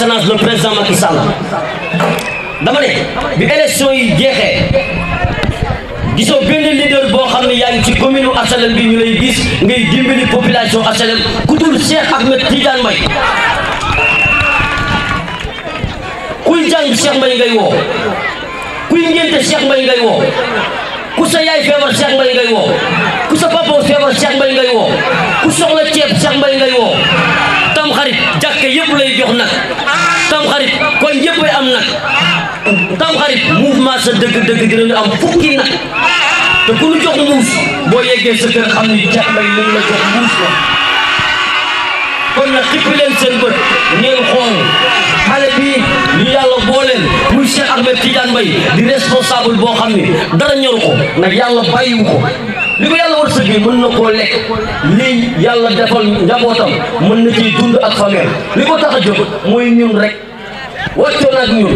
excellence le président Macky Sall dama ne bi élection yi jeexee gisoo benn leader boo xam ne yaa ngi ci commune HLM bi ñu lay gis ngay dimbali population HLM ku dul Cheikh Ahmed Tidiane Mbaye kuy jàng Cheikh Mbaye ngay woo kuy ngénte Cheikh Mbaye ngay woo ku sa yaay feebar Cheikh Mbaye ngay woo ku sa papa feebar Cheikh Mbaye ngay woo ku soxla ceeb Cheikh Mbaye ngay woo tam xarit jàkke yëpp lay jox nag tam xarit koñ yëpp ay am nag tam xarit mouvement sa dëgg-dëgg dinañu am fukki nag te ku ñu jox muus boo yeggee sa kër xam ni Cheikh Mbaye li la jox muus la kon nag xippi leen seen bët ngeen xool xale bi ñu yàlla booleel muy Cheikh Ahmed Tidiane Mbaye di responsable boo xam ni dara ñoru ko nag yàlla bàyyiwu ko li ko yàlla war sëgee mën na koo lekk lii yàlla defal njabootam mën na ciy dund ak famille li ko tax a jóg mooy ñun rek wàccoon ak ñun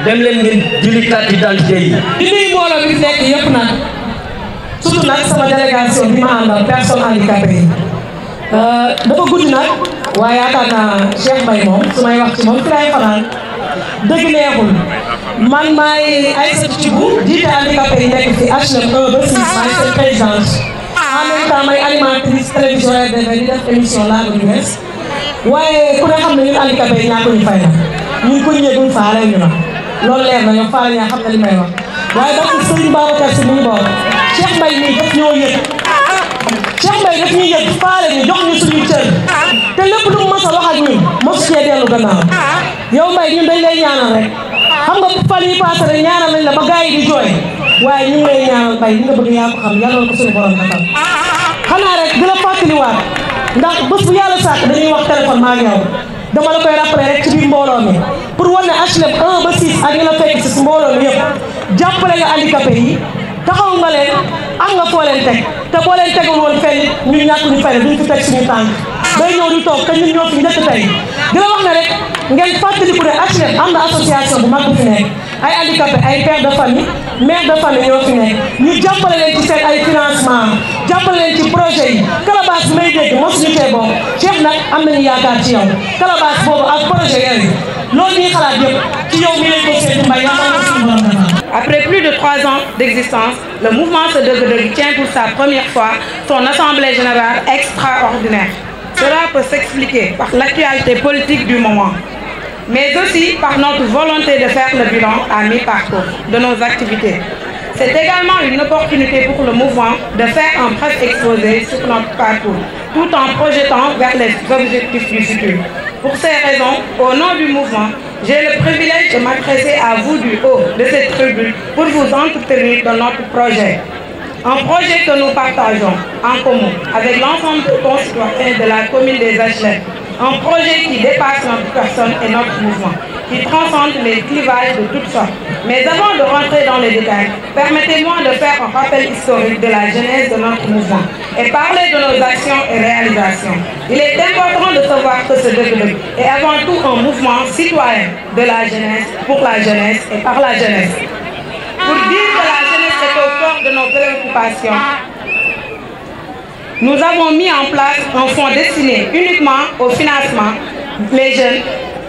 dem leen ngeen jëli carte d'identité yi. di nuyu mbooloo bi nekk yëpp nag surtout nag sama délégation bi ma àndal personne handicapée yi dafa gudd nag waaye yaakaar naa Cheikh Mbaye moom su may wax ci moom fi laay fanaan dëgg neexul man maay Aïssatou Thioub jiite handicapé yi nekk fi HLM 1 ba 6 maay seen présidente en même temps may animatrice télévision RDV di def émission Laago du Wes waaye ku ne xam ne ñun handicapé yi ñaa ko ñu fay na ñun ko ñëwee faale ñu na loolu leer na ñoom faale ñaa xam na li may wax waaye donc Serigne Babacar Sy mi ngi boor Cheikh Mbaye mii daf ñoo yëg Cheikh Mbaye daf ñuy yëg faale ñu jox ñu suñu cër te lépp lu mu mës a wax ak ñun mosu cee dellu gannaaw yow Mbaye ñun dañ lay ñaanal rek xam nga fan yi passé rek ñaanal nañ la ba gars yi di jooy waaye ñu ngi lay ñaanal Mbaye li nga bëgg yaa ko xam yàlla ko suñu borom defal xanaa rek di la fàttaliwaat ndax bés bu yàlla sàkk dañuy wax téléphone maa ngi yow dama la koy rappelé rek ci biir mbooloo mi pour wane ne HLM 1 ba 6 ak ñu la fekk si mbooloo mi yëpp jàppale nga handicapé yi taxaw nga leen am nga foo leen teg te boo leen tegul woon fenn ñu ñàkk ñu fay duñ fi teg suñu tànk day ñëw di toog te ñun ñoo fi njëkk tey di la wax ne rek ngeen fàttaliku ne HLM am na association bu mag bu fi nekk ay handicapé ay père de famille mère de famille ñoo fi nekk ñu jàppale leen ci seen ay financement jàppale leen ci projet yi calebasse bi may dégg mosuñu cee bokk Cheikh nag am nañu yaakaar ci yow calebasse boobu ak projet yooyu loolu ñuy xalaat yëpp ci yow mi lañ ko seeti Mbaye yàlla na suñu borom defal. Après plus de 3 ans d'existence, le mouvement Se Deug Deug tient pour sa première fois son assemblée générale extraordinaire. Cela peut s'expliquer par l'actualité politique du moment, mais aussi par notre volonté de faire le bilan à mi-parcours de nos activités. C'est également une opportunité pour le mouvement de faire un bref exposé sur notre parcours, tout en projetant vers les objectifs du futur. Pour ces raisons, au nom du mouvement, j'ai le privilège de m'adresser à vous du haut de cette tribune pour vous entretenir de notre projet. Un projet que nous partageons en commun avec l'ensemble des concitoyens de la commune des HLM. Un projet qui dépasse notre personne et notre mouvement, qui transcende les clivages de toutes sortes. Mais avant de rentrer dans les détails, permettez-moi de faire un rappel historique de la genèse de notre mouvement et parler de nos actions et réalisations. Il est important de savoir que Ce Deug Deug est avant tout un mouvement citoyen de la jeunesse, pour la jeunesse et par la jeunesse. Pour dire que la jeunesse est au cœur de nos préoccupations, nous avons mis en place un fonds destiné uniquement au financement des jeunes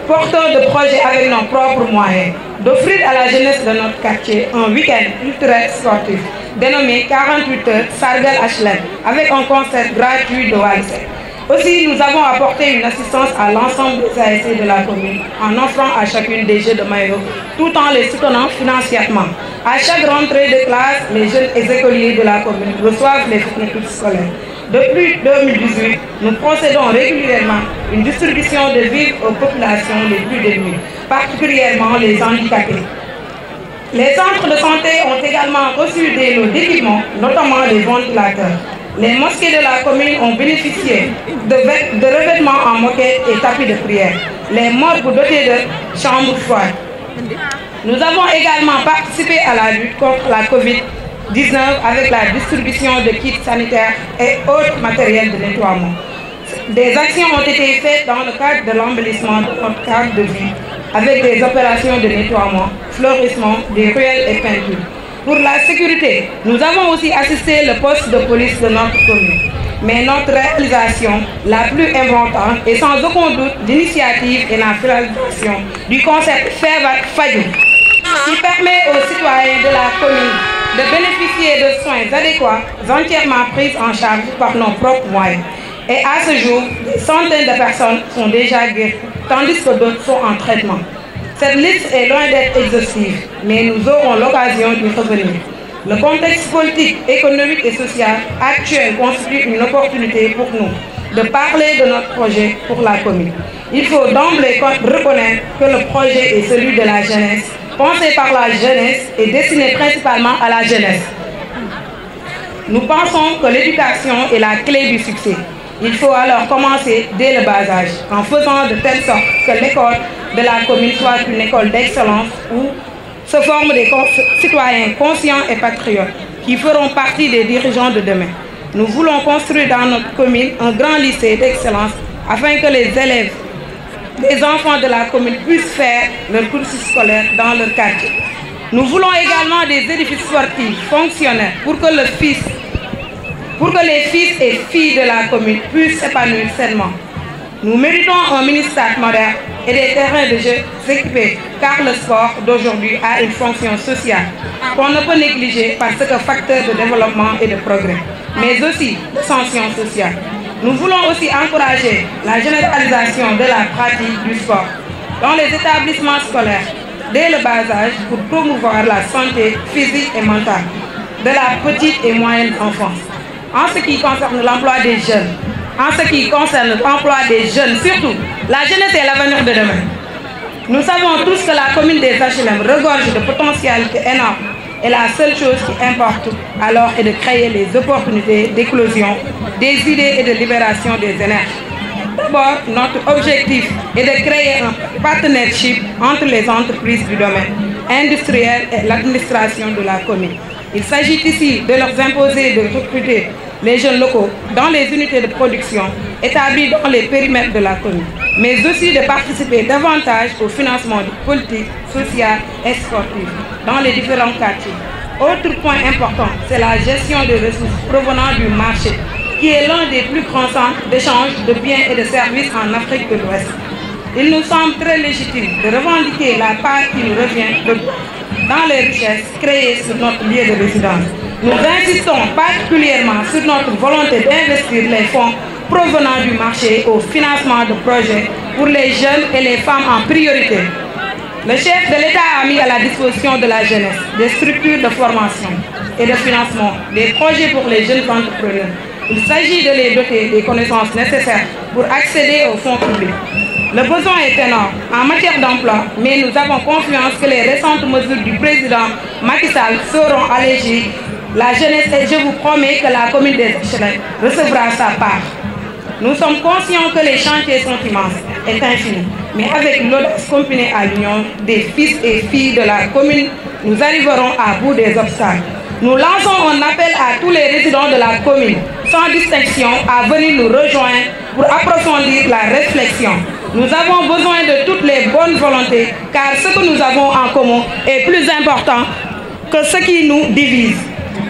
porteurs de projets avec nos propres moyens, d'offrir à la jeunesse de notre quartier un week-end culturel sportif dénommé 48 heures Sargal HLM avec un concert gratuit de Wally Seck. Aussi, nous avons apporté une assistance à l'ensemble des ASC de la commune en offrant à chacune des jeux de maillot tout en les soutenant financièrement. À chaque rentrée de classe, les jeunes écoliers de la commune reçoivent les fournitures scolaires. Depuis 2018, nous procédons régulièrement à une distribution de vivres aux populations les plus démunies, particulièrement les handicapés. Les centres de santé ont également reçu des lots d'équipements, notamment les ventilateurs. Les mosquées de la commune ont bénéficié de revêtements en moquette et tapis de prière. Les morgues dotées de chambres froides. Nous avons également participé à la lutte contre la Covid-19 avec la distribution de kits sanitaires et autres matériels de nettoiement. Des actions ont été faites dans le cadre de l'embellissement de notre cadre de vie avec des opérations de nettoiement, fleurissement, des ruelles et peintures. Pour la sécurité, nous avons aussi assisté le poste de police de notre commune. mais notre réalisation la plus importante est sans aucun doute l'initiative et la finalisation du concept Fajou, qui permet aux citoyens de la commune de bénéficier de soins adéquats entièrement pris en charge par nos propres moyens. Et à ce jour, des centaines de personnes sont déjà guéries, tandis que d'autres sont en traitement. Cette liste est loin d'être exhaustive, mais nous aurons l'occasion d'y revenir. Le contexte politique, économique et social actuel constitue une opportunité pour nous de parler de notre projet pour la commune. Il faut d'emblée reconnaître que le projet est celui de la jeunesse, pensé par la jeunesse et destiné principalement à la jeunesse. Nous pensons que l'éducation est la clé du succès. Il faut alors commencer dès le bas âge, en faisant de telle sorte que l'école de la commune soit une école d'excellence où se forment des citoyens conscients et patriotes qui feront partie des dirigeants de demain. Nous voulons construire dans notre commune un grand lycée d'excellence afin que les élèves, les enfants de la commune puissent faire leur cursus scolaire dans leur quartier. Nous voulons également des édifices sportifs fonctionnels pour que les fils et filles de la commune puissent s'épanouir sainement. Nous méritons un mini-stade moderne et des terrains de jeu équipés, car le sport d'aujourd'hui a une fonction sociale qu'on ne peut négliger parce que facteur de développement et de progrès, mais aussi d'ascension sociale. Nous voulons aussi encourager la généralisation de la pratique du sport dans les établissements scolaires dès le bas âge pour promouvoir la santé physique et mentale de la petite et moyenne enfance. En ce qui concerne l'emploi des jeunes, surtout, la jeunesse est l'avenir de demain. Nous savons tous que la commune des HLM regorge de potentialités énormes et la seule chose qui importe alors est de créer les opportunités d'éclosion des idées et de libération des énergies. D'abord, notre objectif est de créer un partnership entre les entreprises du domaine industriel et l'administration de la commune. Il s'agit ici de leur imposer de recruter les jeunes locaux dans les unités de production établies dans les périmètres de la commune, mais aussi de participer davantage au financement de politiques sociales et sportives dans les différents quartiers. Autre point important, c'est la gestion des ressources provenant du marché, qui est l'un des plus grands centres d'échange de biens et de services en Afrique de l'Ouest. Il nous semble très légitime de revendiquer la part qui nous revient dans les richesses créées sur notre lieu de résidence. Nous insistons particulièrement sur notre volonté d'investir les fonds provenant du marché au financement de projets pour les jeunes et les femmes en priorité. Le chef de l'État a mis à la disposition de la jeunesse des structures de formation et de financement, des projets pour les jeunes entrepreneurs. Il s'agit de les doter des connaissances nécessaires pour accéder aux fonds publics. Le besoin est énorme en matière d'emploi, mais nous avons confiance que les récentes mesures du président Macky Sall seront allégées. La jeunesse, et je vous promets que la commune des HLM recevra sa part. Nous sommes conscients que les chantiers sont immenses et infinis, mais avec l'audace combinée à l'union des fils et filles de la commune, nous arriverons à bout des obstacles. Nous lançons un appel à tous les résidents de la commune, sans distinction, à venir nous rejoindre pour approfondir la réflexion. Nous avons besoin de toutes les bonnes volontés, car ce que nous avons en commun est plus important que ce qui nous divise.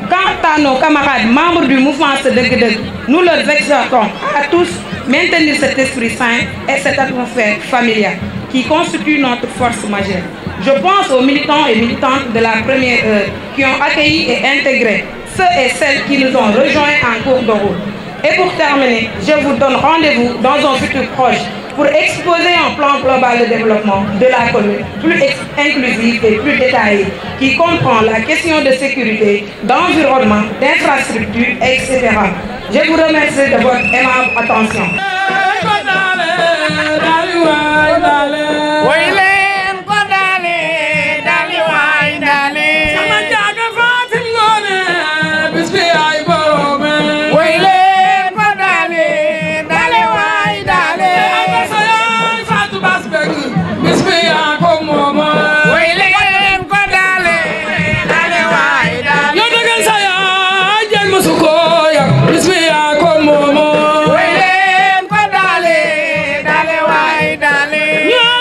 Quant à nos camarades membres du mouvement Sedegedeg, nous leur exhortons à tous maintenir cet esprit sain et cette atmosphère familiale qui constitue notre force majeure. Je pense aux militants et militantes de la première heure qui ont accueilli et intégré ceux et celles qui nous ont rejoints en cours de route. Et pour terminer, je vous donne rendez-vous dans un futur proche pour exposer un plan global de développement de la commune plus inclusif et plus détaillé qui comprend la question de sécurité, d'environnement, d'infrastructure, etc. Je vous remercie de votre aimable attention. Yeah.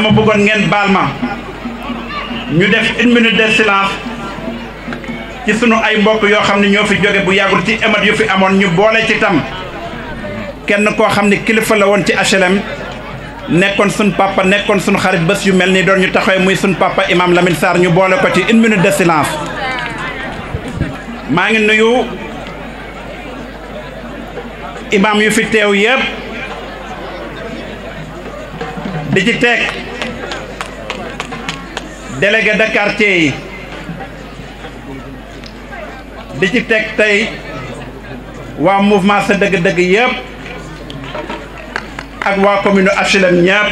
dama bëggoon ngeen baal ma ñu def 1 minute de silence ci sunu ay mbokk yoo xam ne ñoo fi jóge bu yàggul ci émeute yu fi amoon ñu boole ci tam kenn koo xam ne kilifa la woon ci HLM nekkoon sun papa nekkoon sun xarit bés yu mel nii doon ñu taxawee muy sun papa imam Lamine Sarr ñu boole ko ci 1 minute de silence maa ngi nuyu imam yu fi teew yëpp di ci teg délégué de quartier yi di ci teg tey waa mouvement sa dëgg-dëgg yëpp ak waa commune HLM ñëpp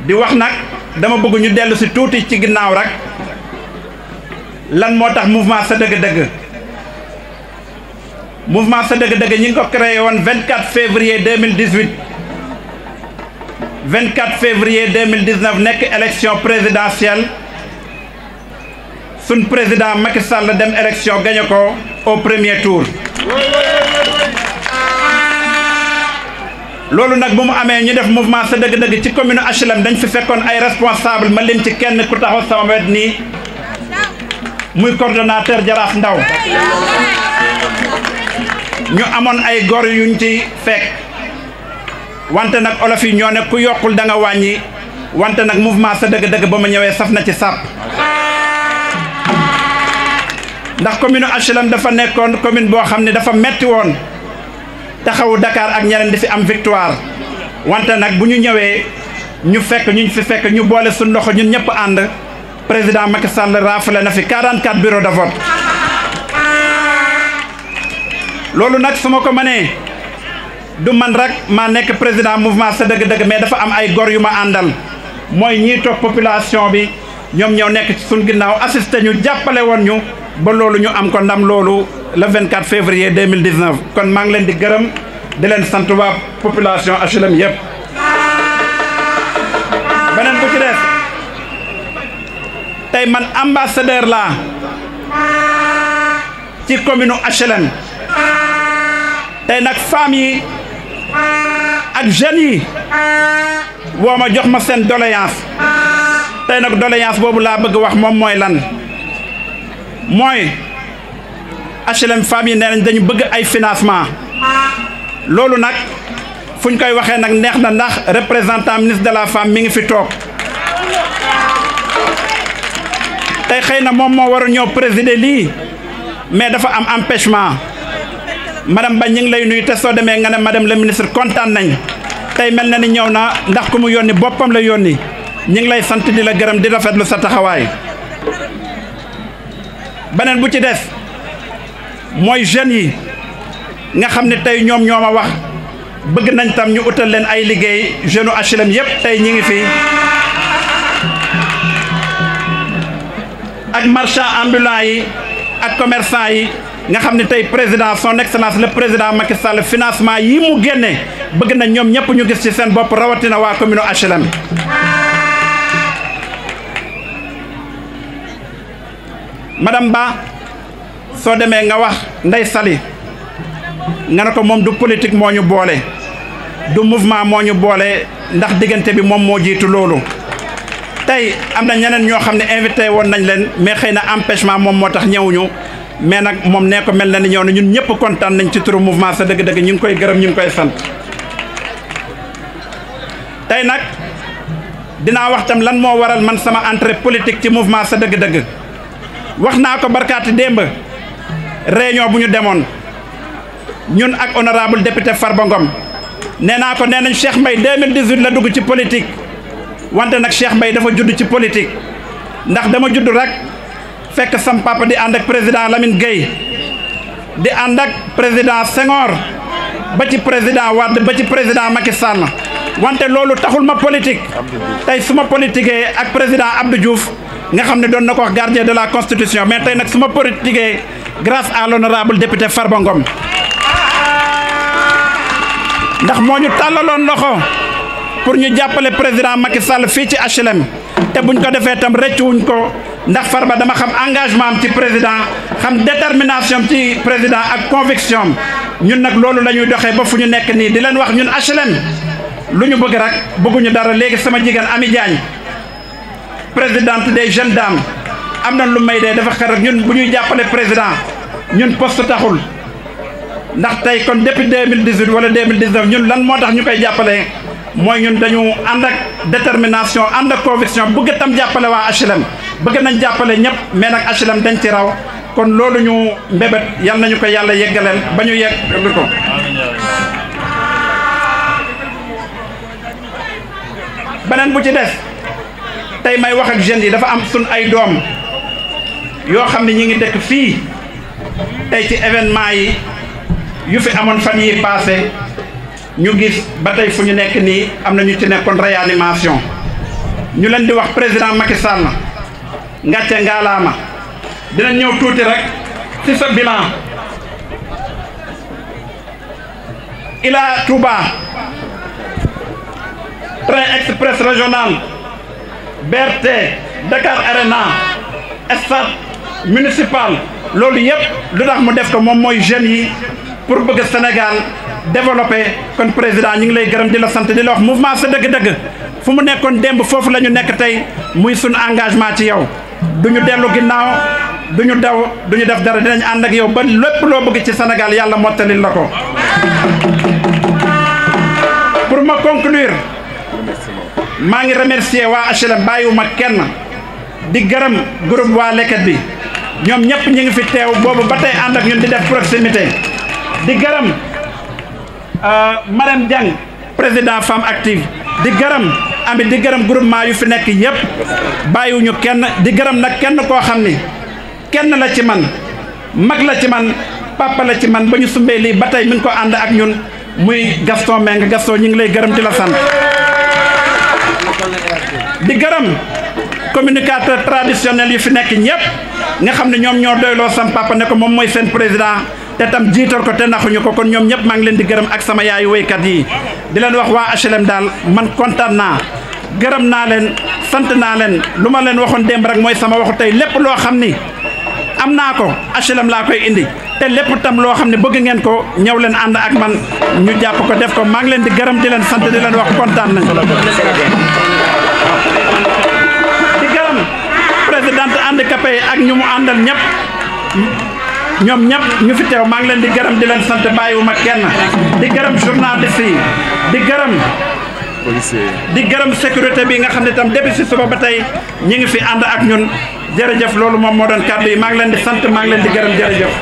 di wax nag dama bëgg ñu dellu si tuuti ci ginnaaw rek lan moo tax mouvement sa dëgg-dëgg mouvement sa dëgg-dëgg ñi ngi ko créé woon 24 février 2018 24 février 2019 nekk élection présidentielle sun président Macky Sall dem élection gagné ko au premier tour loolu nag bu mu amee ñu def mouvement sa dëgg-dëgg ci commune HLM dañ fi fekkoon ay responsable ma lim ci kenn ku taxaw sama wet nii muy coordonnateur Jaraaf Ndaw ñu amoon ay gor yuñ ci fekk wante nag olof yi ñoo ne ku yokkul da nga wàññi wante nag mouvement sa dëgg-dëgg ba ma ñëwee saf na ci sàpp ndax commune HLM dafa nekkoon commune boo xam ne dafa metti woon taxawu Dakar ak ñeneen di fi am victoire wante nag bu ñu ñëwee ñu fekk ñu fi fekk ñu boole suñu loxo ñun ñëpp ànd président Macky Sall rafale na fi 44 bureaux de vote loolu nag su ma ko mënee du man rek maa nekk président mouvement sa dëgg-dëgg mais dafa am ay gor yu ma àndal mooy ñii toog population bi ñoom ñoo nekk ci suñ ginnaaw assisté ñu jàppale woon ñu ba loolu ñu am ko ndam loolu le 24 février 2019 kon maa ngi leen di gërëm di leen sant waa population HLM yëpp beneen bu ci des tey man ambassadeur laa ci commune HLM tey nag femmes yi ak jeunes yi woo ma jox ma seen doléance tey nag doléance boobu laa bëgg wax moom mooy lan mooy HLM femmes yi nee nañ dañu bëgg ay financement loolu nag fu ñu koy waxee nag neex na ndax représentant ministre de la femme mi ngi fi toog tey xëy na moom moo war a ñëw présider lii mais dafa am empêchement madame Ba ñu ngi lay nuyu te soo demee nga ne madame le ministre kontaan nañ tey mel na ni ñëw na ndax ku mu yónni boppam la yónni ñu ngi lay sant di la gërëm di rafetlu sa taxawaay beneen bu ci des mooy jeunes yi nga xam ne tey ñoom ñoo ma wax bëgg nañ tam ñu utal leen ay liggéey jeunes HLM yëpp tey ñi ngi fi ak marchand ambulant yi ak commerçant yi nga xam ne tey président son excellence le président Macky Sall financement yi mu génne bëgg nañ ñoom ñëpp ñu gis ci seen bopp rawatina waa commune HLM madame Ba soo demee nga wax Ndeye Sali nga ne ko moom du politique moo ñu boole du mouvement moo ñu boole ndax diggante bi moom moo jiitu loolu tey am na ñeneen ñoo xam ne invité woon nañ leen mais xëy na empêchement moom moo tax ñëwuñu mais nag moom nee ko mel na ni ñëw na ñun ñëpp kontaan nañ ci turu mouvement sa dëgg-dëgg ñu ngi koy gërëm ñu ngi koy sant tey nag dinaa wax tam lan moo waral man sama entrée politique ci mouvement sa dëgg-dëgg wax naa ko barkaati démb réunion bu ñu demoon ñun ak honorable député Farba Ngom nee naa ko nee nañ Cheikh Mbaye 2018 la dugg ci politique wante nag Cheikh Mbaye dafa judd ci politique ndax dama judd rek fekk sam papa di ànd ak président Lamine Gueye di ànd ak président Senghor ba ci président Wade ba ci président Macky Sall wante loolu taxul ma politique tey su ma politiquee ak président Abdou Diouf nga xam ne doon na ko wax gardien de la constitution mais tey nag su ma politiquee grâce à l'honorable député Farba Ngom ndax moo ñu tàllaloon loxo pour ñu jàppale président Macky Sall fii ci HLM te buñ ko defee tam rëccuwuñ ko ndax Farba dama xam engagement am ci président xam détermination am ci président ak conviction am ñun nag loolu la ñuy doxee ba fu ñu nekk nii di leen wax ñun HLM lu ñu bëgg rek bëgguñu dara léegi sama jigéen Ami Diagne présidente des jeunes dames am na lu may dee dafa xar ñun bu ñuy jàppale président ñun poste taxul ndax tey kon depuis 2018 wala 2019 ñun lan moo tax ñu koy jàppale mooy ñun dañu ànd ak détermination ànd ak conviction bëgg tam jàppale waa HLM bëgg nañ jàppale ñëpp mais nag HLM dañ ci raw kon loolu ñu mbébét yal nañu ko yàlla yeggaleel ba ñu yegg ko. beneen bu ci des tey may wax ak jeunes yi dafa am sun ay doom yoo xam ne ñi ngi dëkk fii tey ci événement yi yu fi amoon fan yi passé ñu gis ba tey fu ñu nekk nii am na ñu ci nekkoon réanimation ñu leen di wax président Macky Sall ngàcce ngaalaama dina ñëw tuuti rek ci sa bilan ila Touba train express régional BRT Dakar Arena stade municipal loolu yëpp lu tax mu def ko moom mooy jeunes yi pour bëgg Sénégal développé kon président ñu ngi lay gërëm di la sant di la wax mouvement sa dëgg-dëgg fu mu nekkoon démb foofu la ñu nekk tey muy suñu engagement ci yow duñu dellu ginnaaw duñu daw duñu def dara dinañ ànd ak yow ba lépp loo bëgg ci Sénégal yàlla mottalil la ko. pour ma conclure maa ngi remercier waa HLM bàyyiwuma kenn di gërëm groupe waa Leket bi ñoom ñëpp ñu ngi fi teew boobu ba tey ànd ak ñun di def proximité di gërëm Marème Diang président femme active di gërëm Ami di gërëm groupement yu fi nekk yëpp bàyyiwuñu kenn di gërëm nag kenn koo xam ni kenn la ci man mag la ci man papa la ci man ba ñu sumbee lii ba tey mi ngi ko ànd ak ñun muy Gaston Meng Gaston ñu ngi lay gërëm di la sant di gërëm communicateur traditionnel yu fi nekk ñëpp nga xam ne ñoom ñoo doyloo sam papa ne ko moom mooy seen président te tam jiital ko te naxuñu ko kon ñoom ñëpp maa ngi leen di gërëm ak sama yaayu woykat yi di leen wax waa HLM daal man kontaan naa gërëm naa leen sant naa leen lu ma leen waxoon démb rek mooy sama waxu tey lépp loo xam ni am naa ko HLM laa koy indi te lépp tam loo xam ne bëgg ngeen ko ñëw leen ànd ak man ñu jàpp ko def ko maa ngi leen di gërëm di leen sant di leen wax kontaan nañ di gërëm présidente handicapé yi ak ñu mu àndal ñëpp ñoom ñëpp ñu fi teew maa ngi leen di gërëm di leen sant bàyyiwuma kenn di gërëm journaliste yi di gërëm sécurité bi nga xam ne tam depuis si suba ba tey ñi ngi fi ànd ak ñun jërëjëf loolu moom moo doon kàddu yi maa ngi leen di sant maa ngi leen di gërëm jërëjëf